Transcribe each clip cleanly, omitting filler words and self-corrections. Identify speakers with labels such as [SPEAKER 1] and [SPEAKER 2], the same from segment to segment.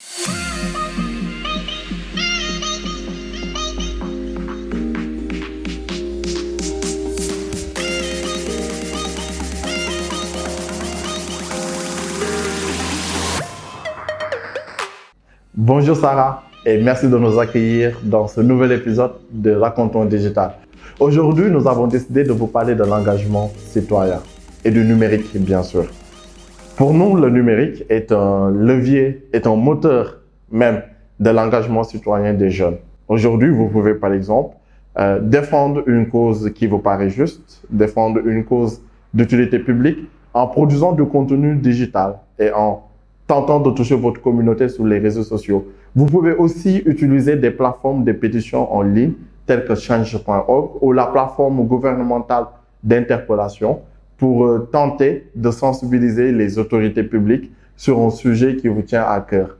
[SPEAKER 1] Bonjour Sarah et merci de nous accueillir dans ce nouvel épisode de Racontons Digital. Aujourd'hui, nous avons décidé de vous parler de l'engagement citoyen et du numérique, bien sûr. Pour nous, le numérique est un levier, est un moteur même de l'engagement citoyen des jeunes. Aujourd'hui, vous pouvez par exemple défendre une cause qui vous paraît juste, défendre une cause d'utilité publique en produisant du contenu digital et en tentant de toucher votre communauté sur les réseaux sociaux. Vous pouvez aussi utiliser des plateformes de pétitions en ligne telles que change.org ou la plateforme gouvernementale d'interpellation pour tenter de sensibiliser les autorités publiques sur un sujet qui vous tient à cœur.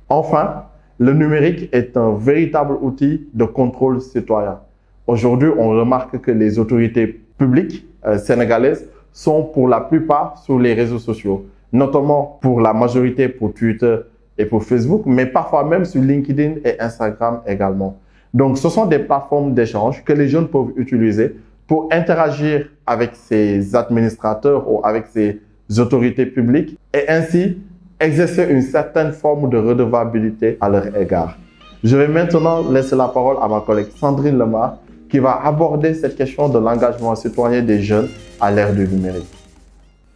[SPEAKER 1] Enfin, le numérique est un véritable outil de contrôle citoyen. Aujourd'hui, on remarque que les autorités publiques sénégalaises sont pour la plupart sur les réseaux sociaux, notamment pour la majorité pour Twitter et pour Facebook, mais parfois même sur LinkedIn et Instagram également. Donc, ce sont des plateformes d'échange que les jeunes peuvent utiliser pour interagir avec ces administrateurs ou avec ces autorités publiques et ainsi exercer une certaine forme de redevabilité à leur égard. Je vais maintenant laisser la parole à ma collègue Sandrine Lemar qui va aborder cette question de l'engagement citoyen des jeunes à l'ère du numérique.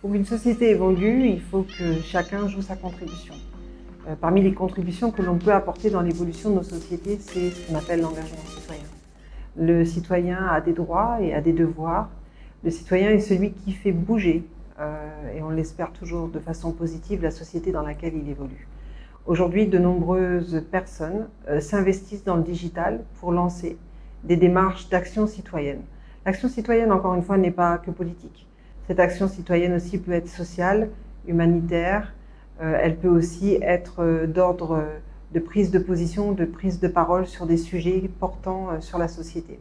[SPEAKER 2] Pour qu'une société évolue, il faut que chacun joue sa contribution. Parmi les contributions que l'on peut apporter dans l'évolution de nos sociétés, c'est ce qu'on appelle l'engagement citoyen. Le citoyen a des droits et a des devoirs. Le citoyen est celui qui fait bouger, et on l'espère toujours de façon positive, la société dans laquelle il évolue. Aujourd'hui, de nombreuses personnes s'investissent dans le digital pour lancer des démarches d'action citoyenne. L'action citoyenne, encore une fois, n'est pas que politique. Cette action citoyenne aussi peut être sociale, humanitaire, elle peut aussi être d'ordre de prise de position, de prise de parole sur des sujets portant sur la société.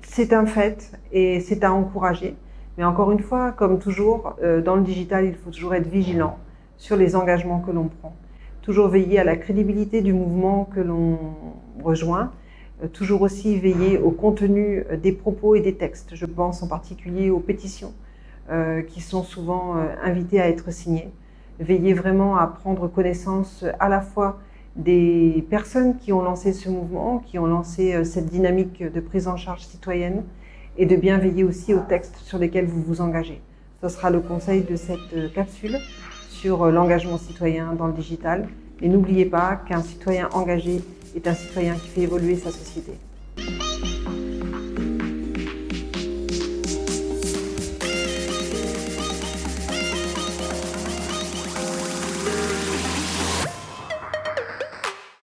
[SPEAKER 2] C'est un fait et c'est à encourager, mais encore une fois, comme toujours, dans le digital, il faut toujours être vigilant sur les engagements que l'on prend. Toujours veiller à la crédibilité du mouvement que l'on rejoint, toujours aussi veiller au contenu des propos et des textes. Je pense en particulier aux pétitions, qui sont souvent invités à être signés. Veillez vraiment à prendre connaissance à la fois des personnes qui ont lancé ce mouvement, qui ont lancé cette dynamique de prise en charge citoyenne et de bien veiller aussi aux textes sur lesquels vous vous engagez. Ce sera le conseil de cette capsule sur l'engagement citoyen dans le digital. Et n'oubliez pas qu'un citoyen engagé est un citoyen qui fait évoluer sa société.